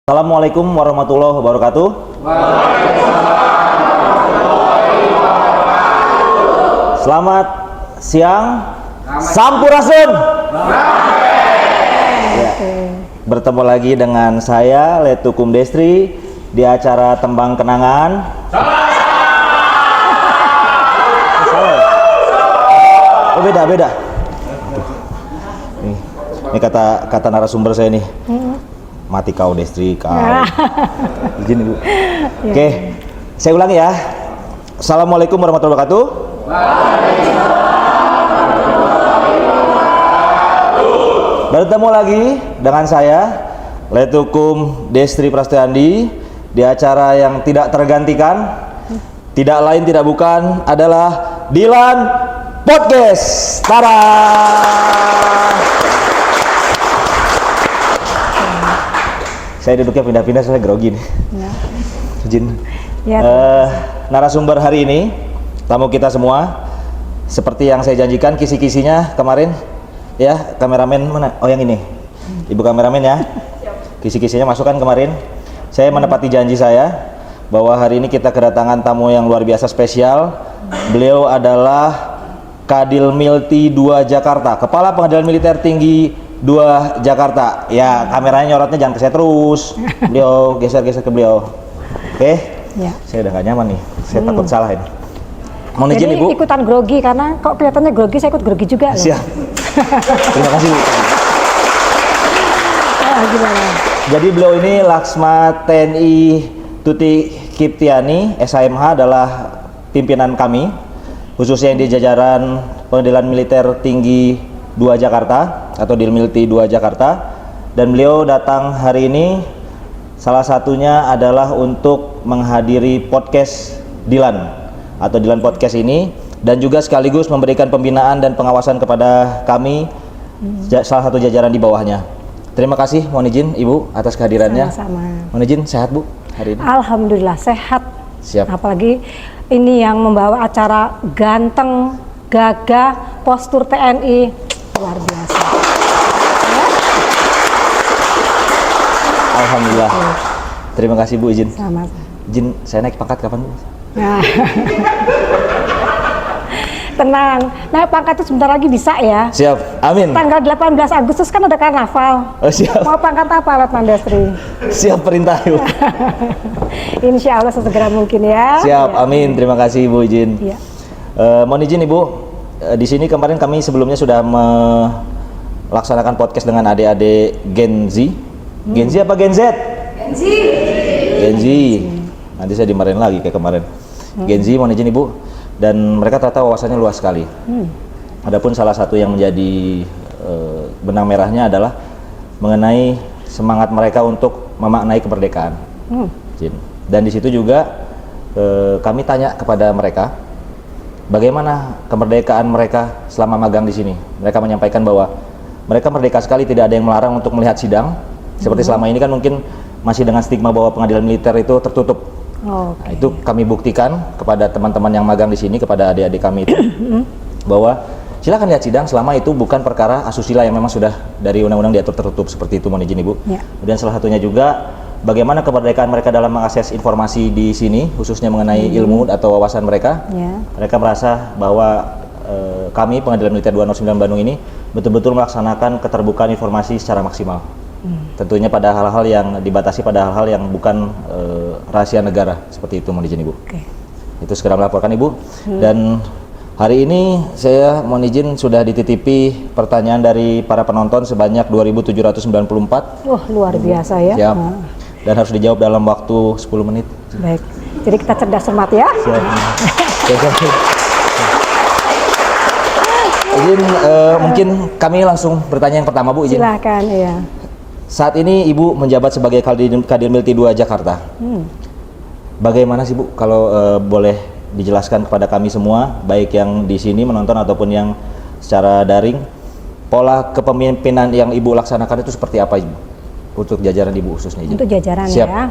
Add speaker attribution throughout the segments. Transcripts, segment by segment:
Speaker 1: Assalamualaikum warahmatullahi wabarakatuh. Selamat siang. Sampurasun. Ya, bertemu lagi dengan saya Letukum Destri di acara Tembang Kenangan. Oh, beda. Ini kata narasumber saya nih. Mati kau Destri kau. Izin Ibu. Oke, saya ulangi ya. Assalamualaikum warahmatullahi wabarakatuh. Bertemu lagi dengan saya Letukum Destri Prastiandi di acara yang tidak tergantikan, tidak lain tidak bukan adalah Dilan Podcast. Tada! Saya duduknya pindah-pindah, saya grogi nih. Ya. Izin. Ya, narasumber hari ini, tamu kita semua, seperti yang saya janjikan kisi-kisinya kemarin, ya kameramen mana? Oh yang ini, Ibu kameramen ya. Kisi-kisinya masukkan kemarin. Saya menepati janji saya bahwa hari ini kita kedatangan tamu yang luar biasa spesial. Beliau adalah Kadil Milti 2 Jakarta, Kepala Pengadilan Militer Tinggi 2 Jakarta. Ya, kameranya nyorotnya jangan ke saya terus. Beliau geser-geser ke beliau. Oke? Ya. Saya udah gak nyaman nih. Saya takut salah ini. Mohon izin Ibu.
Speaker 2: Ikutan grogi karena kok kelihatannya grogi, saya ikut grogi juga.
Speaker 1: Siap. Terima kasih Bu. Jadi beliau ini Laksma TNI Tuti Kiptiani, SHMH, adalah pimpinan kami, khususnya yang di jajaran Pengadilan Militer Tinggi 2 Jakarta atau Dilmilti 2 Jakarta, dan beliau datang hari ini salah satunya adalah untuk menghadiri podcast Dilan atau Dilan Podcast ini, dan juga sekaligus memberikan pembinaan dan pengawasan kepada kami salah satu jajaran di bawahnya. Terima kasih, mohon izin Ibu atas kehadirannya.
Speaker 2: Sama-sama.
Speaker 1: Mohon izin, sehat Bu hari ini?
Speaker 2: Alhamdulillah sehat.
Speaker 1: Siap.
Speaker 2: Apalagi ini yang membawa acara ganteng, gagah, postur TNI luar biasa. Ya?
Speaker 1: Alhamdulillah. Terima kasih Bu, izin.
Speaker 2: Sama-sama.
Speaker 1: Izin, saya naik pangkat kapan Bu?
Speaker 2: Nah. Tenang, naik pangkat itu sebentar lagi bisa ya.
Speaker 1: Siap, amin.
Speaker 2: Tanggal 18 Agustus kan ada karnaval.
Speaker 1: Oh, siap.
Speaker 2: Mau pangkat apa Letnan Destri?
Speaker 1: Siap, perintah Ibu.
Speaker 2: Insya Allah sesegera mungkin ya.
Speaker 1: Siap,
Speaker 2: ya.
Speaker 1: amin. Terima kasih Ibu, izin.
Speaker 2: Ya.
Speaker 1: Mohon izin Ibu, di sini kemarin kami sebelumnya sudah melaksanakan podcast dengan adik-adik Gen Z. Gen Z apa Gen Z?
Speaker 2: Gen Z.
Speaker 1: Gen Z. Nanti saya dimarahin lagi kayak kemarin. Gen Z, mohon izin Ibu. Dan mereka ternyata wawasannya luas sekali. Adapun salah satu yang menjadi benang merahnya adalah mengenai semangat mereka untuk memaknai kemerdekaan. Dan di situ juga kami tanya kepada mereka, bagaimana kemerdekaan mereka selama magang di sini. Mereka menyampaikan bahwa mereka merdeka sekali, tidak ada yang melarang untuk melihat sidang. Seperti selama ini kan mungkin masih dengan stigma bahwa pengadilan militer itu tertutup. Nah, itu kami buktikan kepada teman-teman yang magang di sini, kepada adik-adik kami itu, bahwa silakan lihat sidang selama itu bukan perkara asusila yang memang sudah dari undang-undang diatur tertutup seperti itu, mohon izin Ibu. Ya. Kemudian salah satunya juga bagaimana kemerdekaan mereka dalam mengakses informasi di sini, khususnya mengenai ilmu atau wawasan mereka. Ya. Mereka merasa bahwa kami Pengadilan Militer 209 Bandung ini betul-betul melaksanakan keterbukaan informasi secara maksimal. Tentunya pada hal-hal yang dibatasi, pada hal-hal yang bukan rahasia negara, seperti itu mohon izin Ibu. Itu segera melaporkan Ibu. Dan hari ini saya mohon izin sudah dititipi pertanyaan dari para penonton sebanyak 2.794.
Speaker 2: Wah, luar biasa ya.
Speaker 1: Siap. Dan harus dijawab dalam waktu 10 menit.
Speaker 2: Baik, jadi kita cerdas cermat ya.
Speaker 1: Siap. Izin mungkin kami langsung bertanya yang pertama Bu, izin.
Speaker 2: Silakan, iya.
Speaker 1: Saat ini Ibu menjabat sebagai Kadil Milti 2 Jakarta. Bagaimana sih Bu, kalau boleh dijelaskan kepada kami semua, baik yang di sini menonton ataupun yang secara daring, pola kepemimpinan yang Ibu laksanakan itu seperti apa Ibu? Untuk jajaran Ibu khususnya.
Speaker 2: Untuk jajaran. Siap. Ya.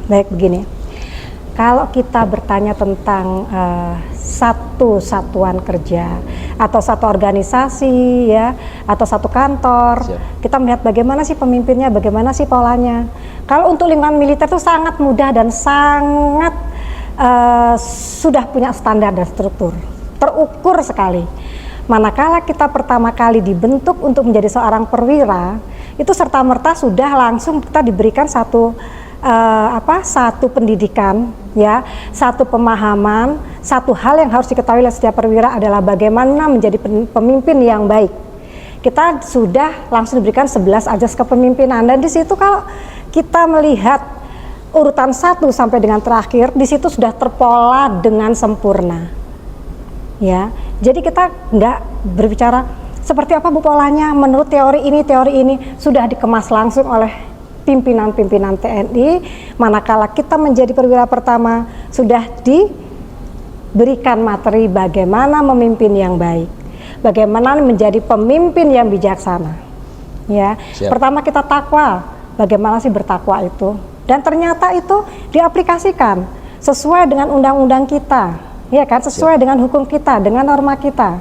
Speaker 2: Baik, begini. Kalau kita bertanya tentang satu satuan kerja atau satu organisasi ya atau satu kantor, kita melihat bagaimana sih pemimpinnya, bagaimana sih polanya. Kalau untuk lingkungan militer itu sangat mudah dan sangat sudah punya standar dan struktur, terukur sekali. Manakala kita pertama kali dibentuk untuk menjadi seorang perwira, itu serta-merta sudah langsung kita diberikan satu pendidikan, ya, satu pemahaman, satu hal yang harus diketahui oleh setiap perwira adalah bagaimana menjadi pemimpin yang baik. Kita sudah langsung diberikan 11 ajas kepemimpinan, dan di situ kalau kita melihat urutan 1 sampai dengan terakhir, di situ sudah terpola dengan sempurna. Ya, jadi kita nggak berbicara seperti apa Bu polanya menurut teori ini sudah dikemas langsung oleh pimpinan-pimpinan TNI. Manakala kita menjadi perwira pertama sudah diberikan materi bagaimana memimpin yang baik, bagaimana menjadi pemimpin yang bijaksana. Ya, pertama kita takwa, bagaimana sih bertakwa itu, dan ternyata itu diaplikasikan sesuai dengan undang-undang kita. Ya kan, sesuai dengan hukum kita, dengan norma kita.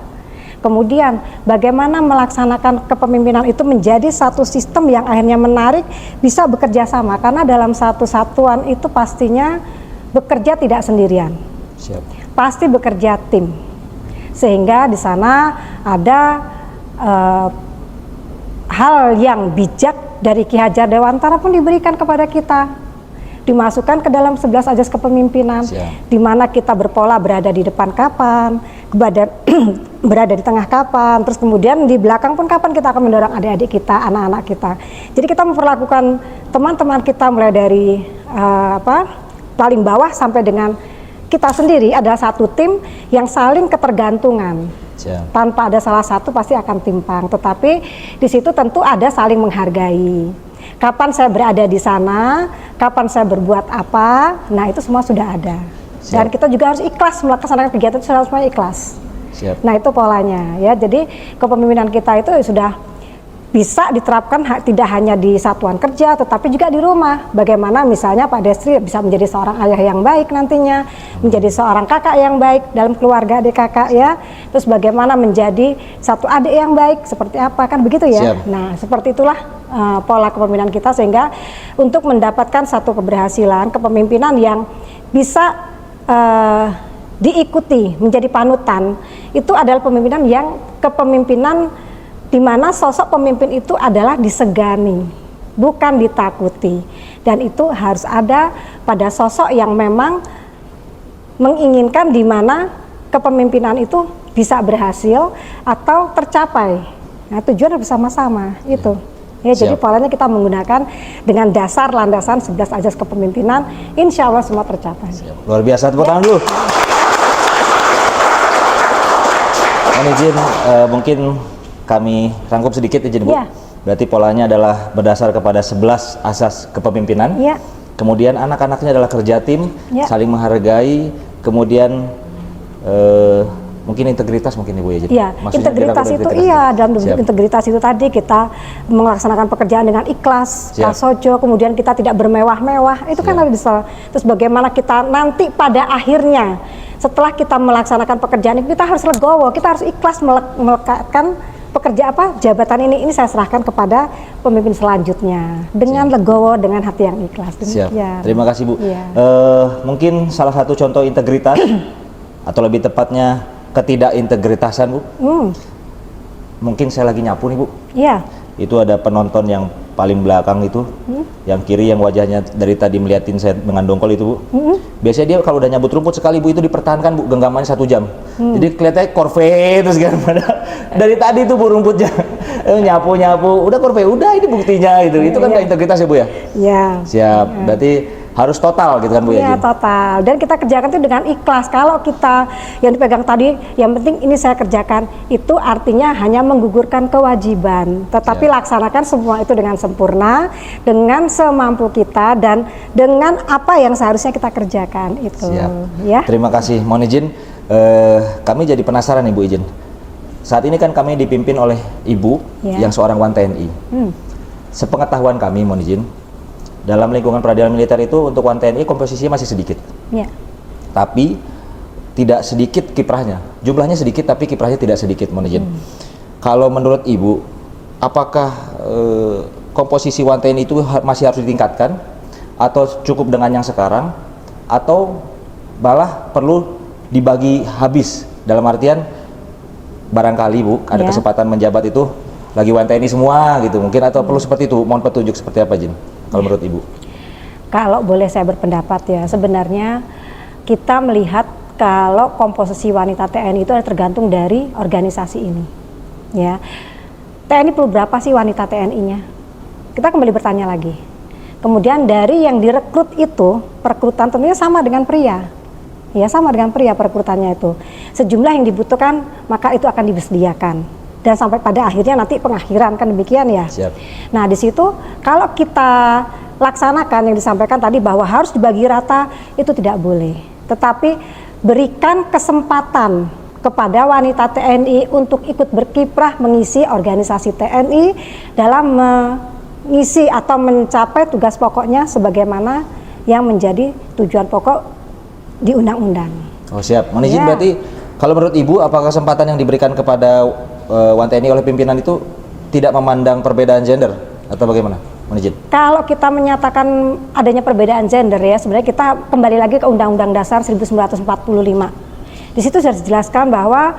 Speaker 2: Kemudian bagaimana melaksanakan kepemimpinan itu menjadi satu sistem yang akhirnya menarik, bisa bekerja sama, karena dalam satu satuan itu pastinya bekerja tidak sendirian. Pasti bekerja tim. Sehingga di sana ada hal yang bijak dari Ki Hajar Dewantara pun diberikan kepada kita, dimasukkan ke dalam 11 ajas kepemimpinan, di mana kita berpola berada di depan kapan, berada di tengah kapan, terus kemudian di belakang pun kapan kita akan mendorong adik-adik kita, anak-anak kita. Jadi kita memperlakukan teman-teman kita mulai dari paling bawah sampai dengan kita sendiri adalah satu tim yang saling ketergantungan. Tanpa ada salah satu pasti akan timpang, tetapi di situ tentu ada saling menghargai. Kapan saya berada di sana, kapan saya berbuat apa, nah itu semua sudah ada. Dan kita juga harus ikhlas melaksanakan kegiatan itu, harus ikhlas. Nah itu polanya, ya. Jadi kepemimpinan kita itu sudah bisa diterapkan tidak hanya di satuan kerja, tetapi juga di rumah. Bagaimana misalnya Pak Destri bisa menjadi seorang ayah yang baik nantinya, menjadi seorang kakak yang baik dalam keluarga adik kakak, ya. Terus bagaimana menjadi satu adik yang baik, seperti apa, kan begitu ya. Nah seperti itulah pola kepemimpinan kita, sehingga untuk mendapatkan satu keberhasilan kepemimpinan yang bisa diikuti, menjadi panutan, itu adalah kepemimpinan di mana sosok pemimpin itu adalah disegani, bukan ditakuti. Dan itu harus ada pada sosok yang memang menginginkan di mana kepemimpinan itu bisa berhasil atau tercapai. Nah, tujuan bersama-sama itu. Ya, jadi polanya kita menggunakan dengan dasar landasan 11 ajas kepemimpinan, insya Allah semua tercapai.
Speaker 1: Luar biasa, tepuk tangan dulu. Mohon izin, mungkin kami rangkum sedikit izin Bu. Berarti polanya adalah berdasar kepada 11 asas kepemimpinan. Kemudian anak-anaknya adalah kerja tim, saling menghargai, kemudian mungkin integritas mungkin Ibu ya.
Speaker 2: Iya, integritas itu dalam integritas itu tadi kita melaksanakan pekerjaan dengan ikhlas, prasojo, kemudian kita tidak bermewah-mewah. Itu kan harus bisa. Terus bagaimana kita nanti pada akhirnya setelah kita melaksanakan pekerjaan itu kita harus legowo, kita harus ikhlas melekatkan jabatan ini saya serahkan kepada pemimpin selanjutnya dengan legowo, dengan hati yang ikhlas.
Speaker 1: Terima kasih Bu. Mungkin salah satu contoh integritas atau lebih tepatnya ketidakintegritasan Bu. Mungkin saya lagi nyapu nih Bu. Itu ada penonton yang paling belakang itu, yang kiri yang wajahnya dari tadi melihatin saya dengan dongkol itu Bu. Biasanya dia kalau udah nyabut rumput sekali Bu itu dipertahankan Bu, genggamannya 1 jam. Jadi kelihatannya korve terus kan, dari tadi itu Bu rumputnya nyapu udah korve, udah ini buktinya itu kan gak integritas ya Bu ya. Siap. Berarti harus total gitu kan Bu ya?
Speaker 2: Total, dan kita kerjakan itu dengan ikhlas. Kalau kita yang dipegang tadi, yang penting ini saya kerjakan, itu artinya hanya menggugurkan kewajiban, tetapi laksanakan semua itu dengan sempurna, dengan semampu kita, dan dengan apa yang seharusnya kita kerjakan itu. Ya.
Speaker 1: Terima kasih. Mohon izin, kami jadi penasaran Ibu izin. Saat ini kan kami dipimpin oleh Ibu yang seorang Wan TNI. Sepengetahuan kami, mohon izin, dalam lingkungan peradilan militer itu untuk Wan TNI komposisinya masih sedikit. Tapi tidak sedikit kiprahnya. Jumlahnya sedikit tapi kiprahnya tidak sedikit, mohon izin. Kalau menurut Ibu, apakah komposisi Wan TNI itu masih harus ditingkatkan atau cukup dengan yang sekarang, atau malah perlu dibagi habis, dalam artian barangkali Bu ada kesempatan menjabat itu lagi WTNI semua gitu mungkin, atau perlu seperti itu. Mohon petunjuk seperti apa Jin kalau menurut Ibu?
Speaker 2: Kalau boleh saya berpendapat ya, sebenarnya kita melihat kalau komposisi wanita TNI itu tergantung dari organisasi ini ya. TNI perlu berapa sih wanita TNI-nya? Kita kembali bertanya lagi. Kemudian dari yang direkrut itu, perekrutan tentunya sama dengan pria. Ya, sama dengan pria perekrutannya itu. Sejumlah yang dibutuhkan, maka itu akan disediakan. Dan sampai pada akhirnya nanti pengakhiran, kan demikian ya.
Speaker 1: Siap.
Speaker 2: Nah, di situ kalau kita laksanakan yang disampaikan tadi bahwa harus dibagi rata, itu tidak boleh. Tetapi berikan kesempatan kepada wanita TNI untuk ikut berkiprah mengisi organisasi TNI dalam mengisi atau mencapai tugas pokoknya sebagaimana yang menjadi tujuan pokok di undang-undang.
Speaker 1: Oh siap. Mohon izin berarti kalau menurut Ibu apakah kesempatan yang diberikan kepada wanita TNI oleh pimpinan itu tidak memandang perbedaan gender atau bagaimana? Mohon izin. Kalau
Speaker 2: kita menyatakan adanya perbedaan gender ya, sebenarnya kita kembali lagi ke Undang-Undang Dasar 1945. Di situ sudah dijelaskan bahwa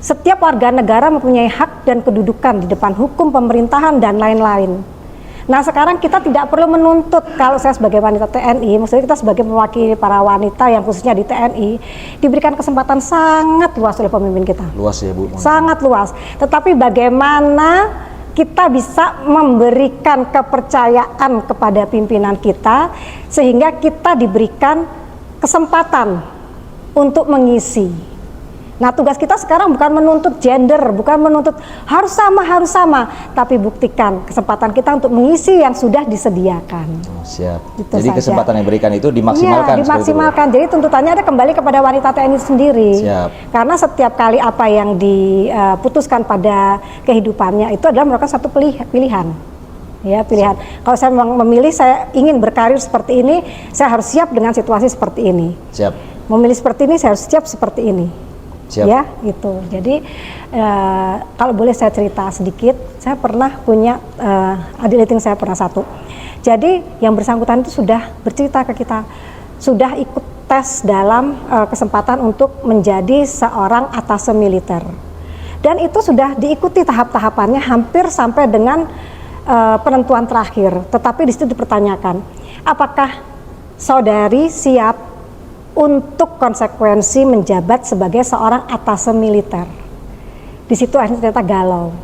Speaker 2: setiap warga negara mempunyai hak dan kedudukan di depan hukum, pemerintahan, dan lain-lain. Nah, sekarang kita tidak perlu menuntut, kalau saya sebagai wanita TNI, maksudnya kita sebagai mewakili para wanita yang khususnya di TNI, diberikan kesempatan sangat luas oleh pemimpin kita.
Speaker 1: Luas ya Bu?
Speaker 2: Sangat luas. Tetapi bagaimana kita bisa memberikan kepercayaan kepada pimpinan kita, sehingga kita diberikan kesempatan untuk mengisi. Nah, tugas kita sekarang bukan menuntut gender, bukan menuntut harus sama, tapi buktikan kesempatan kita untuk mengisi yang sudah disediakan.
Speaker 1: Oh, siap. Itu jadi saja. Kesempatan yang diberikan itu dimaksimalkan.
Speaker 2: Iya, dimaksimalkan. Jadi tuntutannya ada kembali kepada wanita TNI sendiri.
Speaker 1: Siap.
Speaker 2: Karena setiap kali apa yang diputuskan pada kehidupannya itu adalah merupakan satu pilihan. Ya, pilihan. Siap. Kalau saya memilih, saya ingin berkarir seperti ini, saya harus siap dengan situasi seperti ini.
Speaker 1: Siap.
Speaker 2: Memilih seperti ini, saya harus siap seperti ini.
Speaker 1: Siap.
Speaker 2: Ya, gitu. Jadi kalau boleh saya cerita sedikit, saya pernah punya adik liting saya pernah satu. Jadi yang bersangkutan itu sudah bercerita ke kita, sudah ikut tes dalam kesempatan untuk menjadi seorang atase militer. Dan itu sudah diikuti tahap-tahapannya hampir sampai dengan penentuan terakhir. Tetapi di situ dipertanyakan, apakah saudari siap untuk konsekuensi menjabat sebagai seorang atase militer. Di situ akhirnya ternyata galau.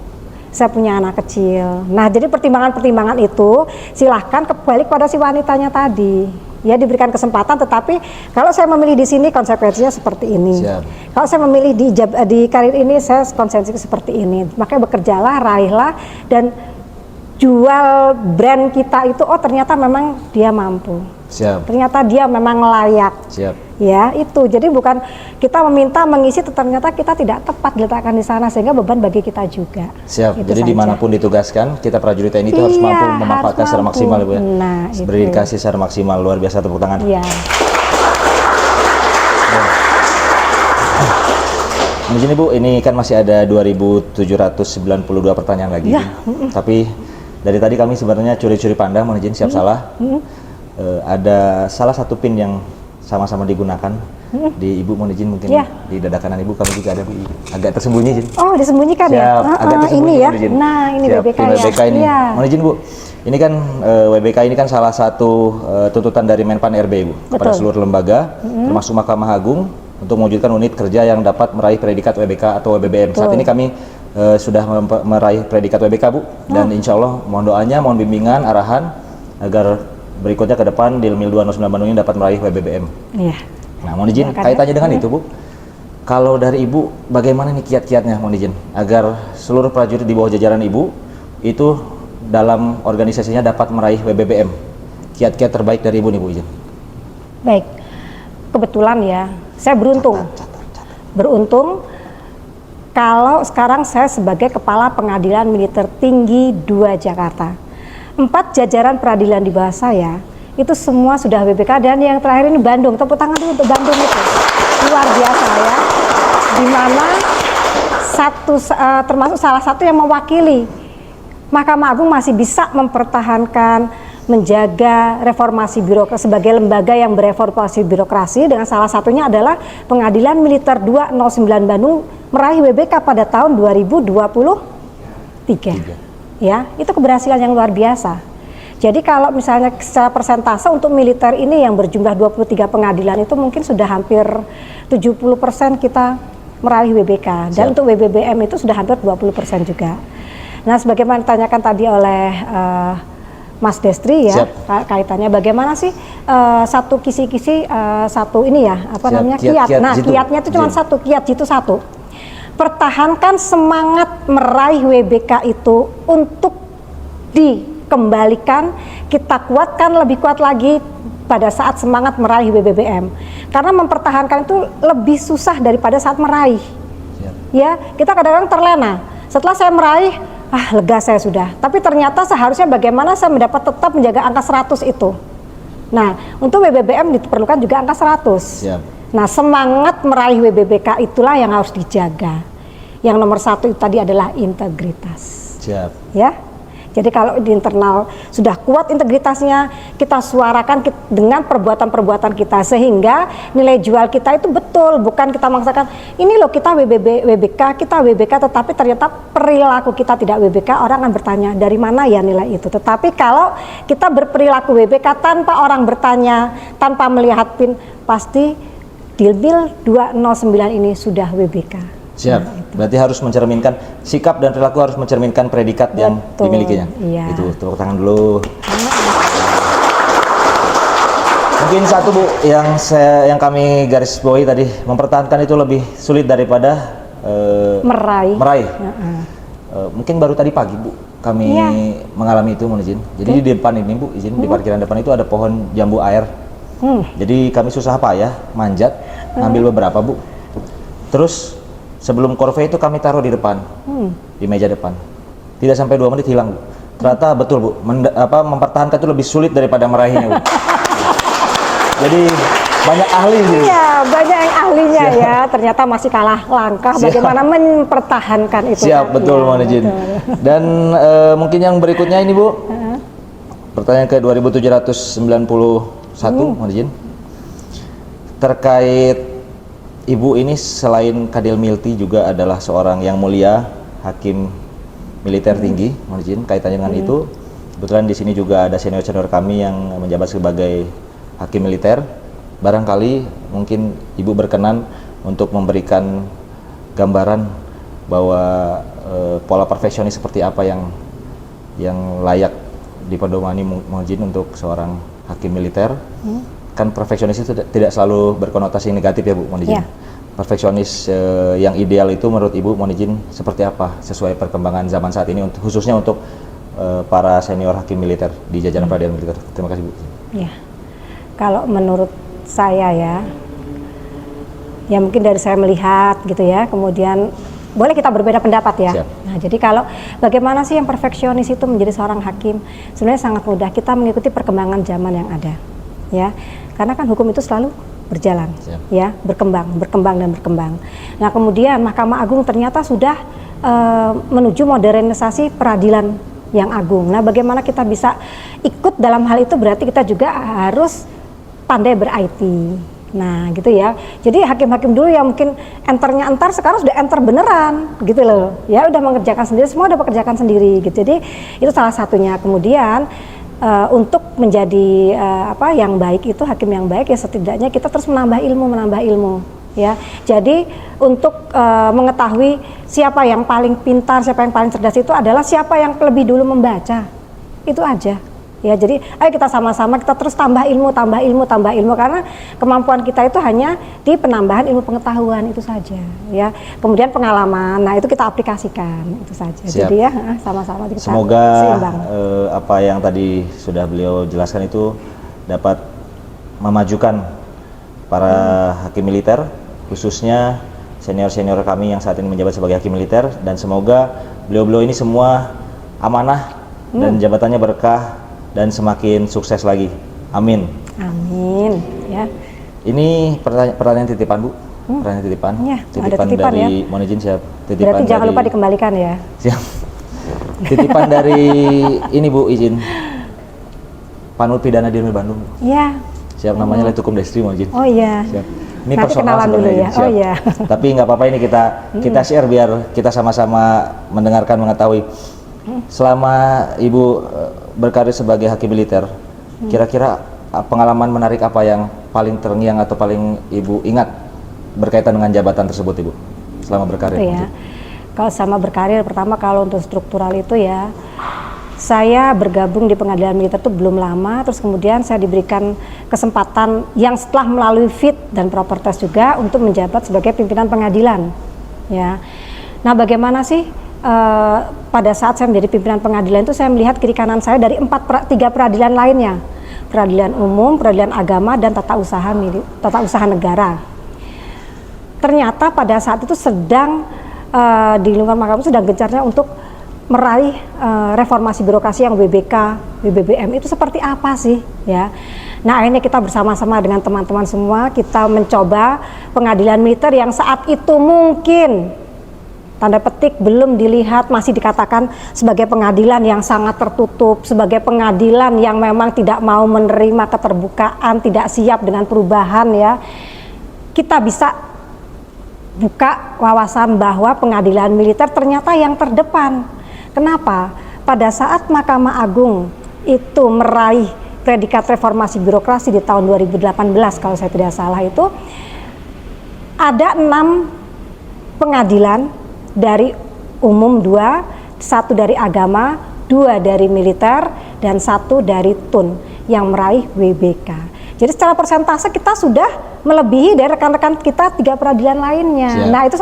Speaker 2: Saya punya anak kecil. Nah, jadi pertimbangan-pertimbangan itu silahkan kembali kepada si wanitanya tadi. Ya, diberikan kesempatan, tetapi kalau saya memilih di sini konsekuensinya seperti ini. Siap. Kalau saya memilih di karir ini, saya konsekuensinya seperti ini. Makanya bekerjalah, raihlah, dan jual brand kita itu, oh ternyata memang dia mampu.
Speaker 1: Siap.
Speaker 2: Ternyata dia memang layak.
Speaker 1: Siap.
Speaker 2: Ya, itu. Jadi bukan kita meminta mengisi, ternyata kita tidak tepat diletakkan di sana, sehingga beban bagi kita juga.
Speaker 1: Siap. Itu jadi saja. Dimanapun ditugaskan, kita prajurit TNI itu harus mampu memanfaatkan secara maksimal, Bu ya.
Speaker 2: Nah,
Speaker 1: berdedikasi secara maksimal, luar biasa, tepuk tangan.
Speaker 2: Iya.
Speaker 1: Mungkin Ibu, ini kan masih ada 2.792 pertanyaan lagi. Ya. Tapi dari tadi kami sebenarnya curi-curi pandang, mohon izin siap salah. Ada salah satu pin yang sama-sama digunakan di Ibu, mohon izin mungkin di dada kanan Ibu kami juga ada, Bu, agak tersembunyi izin. Oh, disembunyikan. Siap, ya? Agak tersembunyi ini ya. Izin. Nah, ini siap, WBK, WBK ini. Ya. Mohon izin Bu. Ini kan WBK ini kan salah satu tuntutan dari Menpan RB Ibu kepada seluruh lembaga termasuk Mahkamah Agung untuk mewujudkan unit kerja yang dapat meraih predikat WBK atau WBBM. Saat ini kami sudah meraih predikat WBK Bu, dan insya Allah mohon doanya, mohon bimbingan, arahan agar berikutnya ke depan di Mil 209 Bandung ini dapat meraih WBBM. Iya. Nah, mohon izin kaitannya dengan itu Bu. Kalau dari Ibu, bagaimana nih kiat-kiatnya, mohon izin, agar seluruh prajurit di bawah jajaran Ibu itu dalam organisasinya dapat meraih WBBM? Kiat-kiat terbaik dari Ibu nih, Bu, izin. Baik. Kebetulan ya, saya beruntung. Beruntung kalau sekarang saya sebagai Kepala Pengadilan Militer Tinggi 2 Jakarta. 4 jajaran peradilan di bawah saya itu semua sudah WBK, dan yang terakhir ini Bandung. Tepuk tangan dulu untuk Bandung, itu luar biasa ya, dimana termasuk salah satu yang mewakili Mahkamah Agung masih bisa mempertahankan
Speaker 2: menjaga reformasi birokrasi sebagai lembaga yang bereformasi birokrasi, dengan salah satunya adalah Pengadilan Militer 209 Bandung meraih WBK pada tahun 2023. Ya, itu keberhasilan yang luar biasa. Jadi kalau misalnya secara persentase untuk militer ini yang berjumlah 23 pengadilan itu mungkin sudah hampir 70% kita meraih WBK, dan untuk WBBM itu sudah hampir 20% juga. Nah, sebagaimana ditanyakan tadi oleh Mas Destri ya, kaitannya bagaimana sih satu kisi-kisi satu ini ya, apa namanya, kiat. Nah, kiatnya itu cuma satu, kiat itu satu. Pertahankan semangat meraih WBK itu untuk dikembalikan, kita kuatkan lebih kuat lagi pada saat semangat meraih WBBM. Karena mempertahankan itu lebih susah daripada saat meraih. Ya, kita kadang-kadang terlena. Setelah saya meraih, lega saya sudah. Tapi ternyata seharusnya bagaimana saya tetap menjaga angka 100 itu. Nah, untuk WBBM diperlukan juga angka 100. Nah, semangat meraih WBBK itulah yang harus dijaga. Yang nomor satu itu tadi adalah integritas. Ya. Jadi kalau di internal sudah kuat integritasnya, kita suarakan dengan perbuatan-perbuatan kita, sehingga nilai jual kita itu betul, bukan kita maksakan ini loh kita WBK, kita WBK, tetapi ternyata perilaku kita tidak WBK, orang akan bertanya dari mana ya nilai itu. Tetapi kalau kita berperilaku WBK tanpa orang bertanya, tanpa melihat PIN, pasti Dilmil 209 ini sudah WBK.
Speaker 1: Berarti harus mencerminkan sikap dan perilaku, harus mencerminkan predikat yang dimilikinya. Itu tepuk tangan dulu. Mungkin satu Bu yang kami garis bawahi tadi, mempertahankan itu lebih sulit daripada meraih. Mungkin baru tadi pagi Bu kami mengalami itu, mohon izin. Jadi di depan ini Bu, izin di parkiran depan itu ada pohon jambu air. Jadi kami susah payah manjat, ngambil beberapa Bu. Terus sebelum korve itu kami taruh di depan, di meja depan. Tidak sampai 2 menit hilang, Bu. Ternyata betul Bu, mempertahankan itu lebih sulit daripada meraihnya, Bu. Jadi banyak ahli gitu. Iya, banyak yang ahlinya ya. Ternyata masih kalah langkah bagaimana mempertahankan itu. Betul, mohon izin. Dan mungkin yang berikutnya ini Bu, pertanyaan ke 2791, mohon izin. Terkait Ibu ini selain Kadil Milti juga adalah seorang yang mulia, hakim militer tinggi, mohon izin kaitannya dengan itu. Kebetulan di sini juga ada senior-senior kami yang menjabat sebagai hakim militer. Barangkali mungkin Ibu berkenan untuk memberikan gambaran bahwa pola perfeksionis seperti apa yang layak dipedomani, mohon izin, untuk seorang hakim militer. Kan perfeksionis itu tidak selalu berkonotasi negatif ya Bu, mohon izin. Perfeksionis yang ideal itu menurut Ibu, mohon izin, seperti apa sesuai perkembangan zaman saat ini, khususnya untuk para senior hakim militer di jajaran peradilan militer. Terima kasih Bu. Ya, kalau menurut saya ya mungkin dari saya melihat gitu ya, kemudian boleh kita berbeda pendapat ya. Nah, jadi kalau bagaimana sih yang perfeksionis itu menjadi seorang hakim, sebenarnya sangat mudah, kita mengikuti perkembangan zaman yang ada. Ya, karena kan hukum itu selalu berjalan, ya, berkembang. Nah, kemudian Mahkamah Agung ternyata sudah menuju modernisasi peradilan yang agung. Nah, bagaimana kita bisa ikut dalam hal itu, berarti kita juga harus pandai ber-IT. Nah, gitu ya. Jadi hakim-hakim dulu yang mungkin enternya entar, sekarang sudah enter beneran, gitu loh. Ya, udah mengerjakan sendiri, semua udah bekerjakan sendiri, gitu. Jadi itu salah satunya. Kemudian untuk menjadi yang baik itu, hakim yang baik ya, setidaknya kita terus menambah ilmu ya. Jadi untuk mengetahui siapa yang paling pintar, siapa yang paling cerdas itu adalah siapa yang lebih dulu membaca. Itu aja. Ya, jadi ayo kita sama-sama kita terus tambah ilmu karena kemampuan kita itu hanya di penambahan ilmu pengetahuan itu saja ya. Kemudian pengalaman, nah itu kita aplikasikan itu saja. Jadi ya sama-sama kita semoga apa yang tadi sudah beliau jelaskan itu dapat memajukan para hakim militer, khususnya senior-senior kami yang saat ini menjabat sebagai hakim militer, dan semoga beliau-beliau ini semua amanah dan jabatannya berkah dan semakin sukses lagi. Amin. Amin. Ya. Ini pertanyaan titipan Bu. Pertanyaan titipan. Ya, titipan dari ya. Mohon izin siap. Titipan.
Speaker 2: Berarti jangan lupa dikembalikan ya.
Speaker 1: Siap. Titipan dari ini Bu, izin. Panul Pidana di Bandung.
Speaker 2: Iya.
Speaker 1: Siap, namanya Letukum Destri, mohon izin.
Speaker 2: Oh iya.
Speaker 1: Siap. Ini
Speaker 2: Nanti
Speaker 1: personal
Speaker 2: kenalan dulu
Speaker 1: sebenarnya.
Speaker 2: ya.
Speaker 1: Siap.
Speaker 2: Oh iya.
Speaker 1: Tapi nggak apa-apa, ini kita share biar kita sama-sama mendengarkan, mengetahui. Selama Ibu berkarir sebagai hakim militer, kira-kira pengalaman menarik apa yang paling terngiang atau paling Ibu ingat berkaitan dengan jabatan tersebut, Ibu, selama berkarir?
Speaker 2: Itu ya. Kalau selama berkarir, pertama kalau untuk struktural itu ya, saya bergabung di pengadilan militer itu belum lama, terus kemudian saya diberikan kesempatan yang setelah melalui fit dan proper test juga untuk menjabat sebagai pimpinan pengadilan. Ya, nah bagaimana sih pada saat saya menjadi pimpinan pengadilan itu saya melihat kiri kanan saya dari tiga peradilan lainnya, peradilan umum, peradilan agama, dan tata usaha negara. Ternyata pada saat itu sedang di lingkungan mahkamah sedang gencarnya untuk meraih reformasi birokrasi yang WBK, WBBM itu seperti apa sih ya. Nah akhirnya kita bersama-sama dengan teman-teman semua kita mencoba pengadilan militer yang saat itu mungkin tanda petik belum dilihat, masih dikatakan sebagai pengadilan yang sangat tertutup, sebagai pengadilan yang memang tidak mau menerima keterbukaan, tidak siap dengan perubahan ya. Kita bisa buka wawasan bahwa pengadilan militer ternyata yang terdepan. Kenapa? Pada saat Mahkamah Agung itu meraih predikat reformasi birokrasi di tahun 2018 kalau saya tidak salah itu, ada 6 pengadilan dari umum 2, 1 dari agama, 2 dari militer, dan 1 dari TUN yang meraih WBK. Jadi secara persentase kita sudah melebihi dari rekan-rekan kita 3 peradilan lainnya.
Speaker 1: Siap.
Speaker 2: Nah itu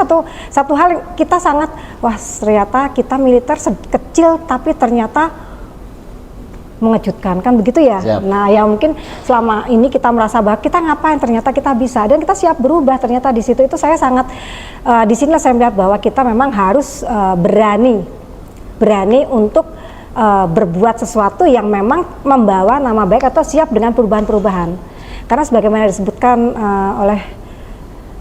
Speaker 2: satu hal yang kita sangat, wah ternyata kita militer kecil tapi ternyata mengejutkan, kan begitu ya.
Speaker 1: Siap.
Speaker 2: Nah ya mungkin selama ini kita merasa bahwa kita ngapain, ternyata kita bisa dan kita siap berubah. Ternyata di situ itu saya sangat di sinilah saya melihat bahwa kita memang harus berani untuk berbuat sesuatu yang memang membawa nama baik atau siap dengan perubahan-perubahan. Karena sebagaimana disebutkan oleh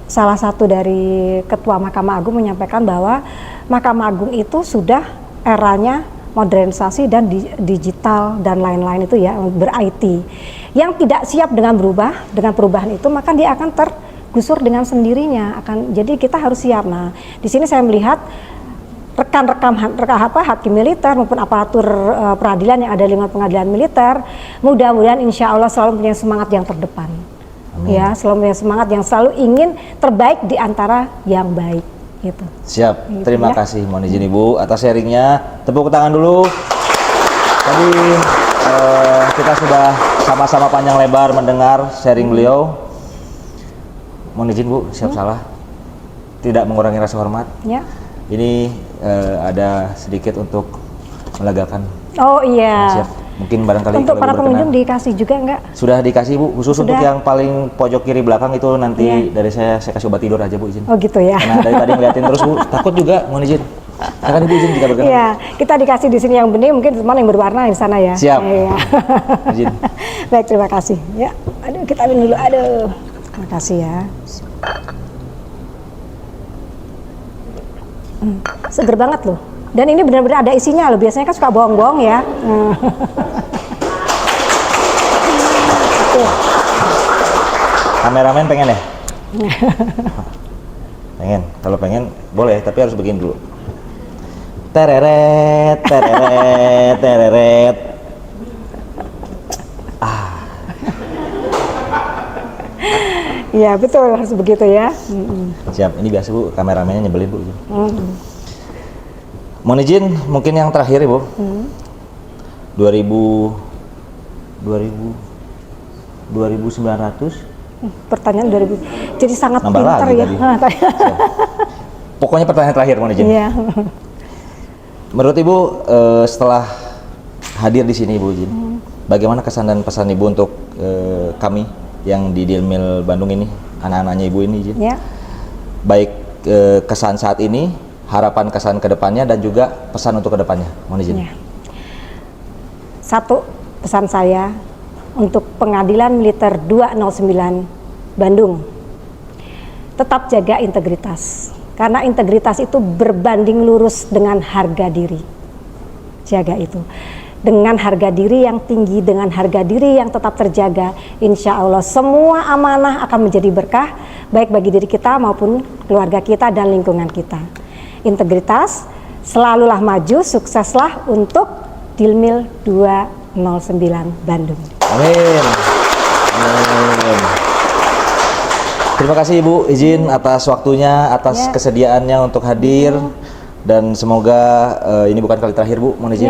Speaker 2: salah satu dari Ketua Mahkamah Agung menyampaikan bahwa Mahkamah Agung itu sudah eranya modernisasi dan digital dan lain-lain itu ya, ber-IT. Yang tidak siap dengan dengan perubahan itu, maka dia akan tergusur dengan sendirinya. Jadi kita harus siap. Nah, di sini saya melihat rekan-rekan hakim militer maupun aparatur peradilan yang ada di lingkungan pengadilan militer, mudah-mudahan insya Allah selalu punya semangat yang terdepan. Amin. Ya, selalu punya semangat yang selalu ingin terbaik di antara yang baik. Gitu.
Speaker 1: Siap,
Speaker 2: gitu,
Speaker 1: terima kasih mohon izin Ibu atas sharingnya. Tepuk tangan dulu. Tadi kita sudah sama-sama panjang lebar mendengar sharing beliau. Mohon izin Bu, siap salah, tidak mengurangi rasa hormat.
Speaker 2: Ya.
Speaker 1: Ini ada sedikit untuk melegakan.
Speaker 2: Oh iya.
Speaker 1: Siap. Mungkin barangkali
Speaker 2: untuk para pengunjung dikasih juga enggak?
Speaker 1: Sudah dikasih Bu, khusus
Speaker 2: Sudah.
Speaker 1: untuk yang paling pojok kiri belakang itu nanti dari saya kasih obat tidur aja Bu, izin.
Speaker 2: Oh gitu ya.
Speaker 1: Karena dari tadi ngeliatin terus Bu, takut juga, mohon izin. Silakan Ibu izin jika berkenan.
Speaker 2: Iya, kita dikasih di sini yang bening, mungkin teman yang berwarna di sana ya.
Speaker 1: Siap.
Speaker 2: Iya.
Speaker 1: Izin.
Speaker 2: Baik, terima kasih. Ya, aduh kita ambil dulu. Aduh, terima kasih ya. Seger banget loh. Dan ini benar-benar ada isinya loh. Biasanya kan suka bohong-bohong ya.
Speaker 1: Kameramen pengen ya? Pengen. Kalau pengen boleh, tapi harus begini dulu. Tereret, tereret, tereret.
Speaker 2: Iya betul, harus begitu ya.
Speaker 1: Siap. Ini biasa Bu, kameramennya nyebelin Bu. Mohon izin, mungkin yang terakhir Ibu. 2.900.
Speaker 2: Pertanyaan 2000. Jadi sangat
Speaker 1: Nambah
Speaker 2: pintar
Speaker 1: lagi
Speaker 2: ya.
Speaker 1: tadi. Pokoknya pertanyaan terakhir mohon izin.
Speaker 2: Iya.
Speaker 1: Menurut Ibu setelah hadir di sini Ibu izin, bagaimana kesan dan pesan Ibu untuk kami yang di Dilmil Bandung ini, anak-anaknya Ibu ini izin?
Speaker 2: Ya.
Speaker 1: Baik kesan saat ini, harapan kesan ke depannya, dan juga pesan untuk ke depannya. Mohon izin.
Speaker 2: Ya. Satu pesan saya untuk Pengadilan Militer 209 Bandung, tetap jaga integritas, karena integritas itu berbanding lurus dengan harga diri. Jaga itu. dengan harga diri yang tinggi, dengan harga diri yang tetap terjaga, insya Allah semua amanah akan menjadi berkah, baik bagi diri kita maupun keluarga kita dan lingkungan kita. Integritas, selalulah maju, sukseslah untuk Dilmil 209 Bandung.
Speaker 1: Amin. Amin. Terima kasih Ibu, izin atas waktunya, atas kesediaannya untuk hadir, dan semoga ini bukan kali terakhir Bu, mohon izin.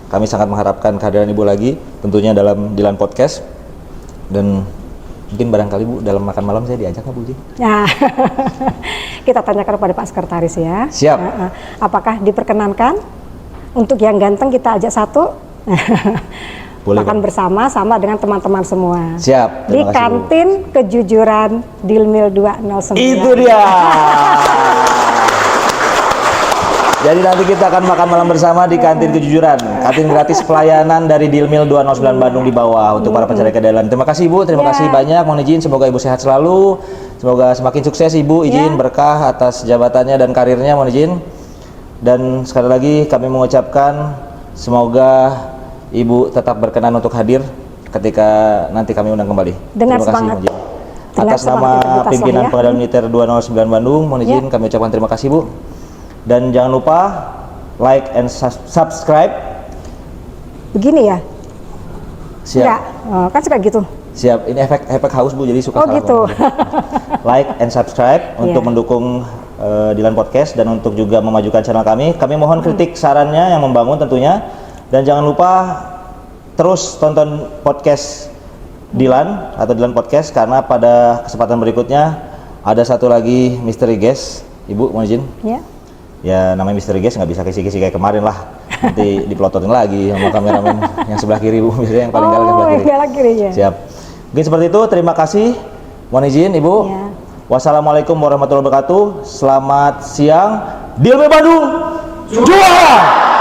Speaker 1: Kami sangat mengharapkan kehadiran Ibu lagi, tentunya dalam Dilan Podcast, dan mungkin barangkali Bu dalam makan malam saya diajak nggak Bu Izin?
Speaker 2: Ya, kita tanyakan kepada Pak Sekretaris ya.
Speaker 1: Siap.
Speaker 2: Apakah diperkenankan untuk yang ganteng kita ajak satu?
Speaker 1: Boleh,
Speaker 2: makan bersama sama dengan teman-teman semua.
Speaker 1: Siap.
Speaker 2: Di kantin kejujuran Dilmil 209.
Speaker 1: Itu dia. Jadi nanti kita akan makan malam bersama di kantin kejujuran, kantin gratis pelayanan dari Dilmil 209 Bandung di bawah untuk para pencari keadilan. Terima kasih Ibu, terima kasih banyak. Mohon izin, semoga Ibu sehat selalu, semoga semakin sukses Ibu. Izin berkah atas jabatannya dan karirnya, mohon izin. Dan sekali lagi kami mengucapkan semoga Ibu tetap berkenan untuk hadir ketika nanti kami undang kembali.
Speaker 2: Dengan
Speaker 1: terima
Speaker 2: semangat.
Speaker 1: kasih, mohon izin. Atas nama pimpinan Pengadilan Militer 209 Bandung, mohon izin kami ucapkan terima kasih Bu. Dan jangan lupa like and subscribe.
Speaker 2: Begini ya?
Speaker 1: Siap.
Speaker 2: Enggak, kan suka gitu.
Speaker 1: Siap, ini efek haus Bu, jadi suka salah
Speaker 2: gitu.
Speaker 1: Like and subscribe untuk mendukung Dilan Podcast dan untuk juga memajukan channel kami. Kami mohon kritik sarannya yang membangun tentunya. Dan jangan lupa terus tonton podcast Dilan atau Dilan Podcast, karena pada kesempatan berikutnya ada satu lagi misteri guest. Ibu mohon izin. Ya namanya misteri guest, nggak bisa kisi-kisi kayak kemarin lah. Nanti dipelototin lagi sama kameramen yang sebelah kiri Bu, biasanya yang paling galak sebelah kiri. Siap. Mungkin seperti itu. Terima kasih. Mohon izin Ibu. Wassalamualaikum warahmatullahi wabarakatuh. Selamat siang. Dilmil Bandung juara.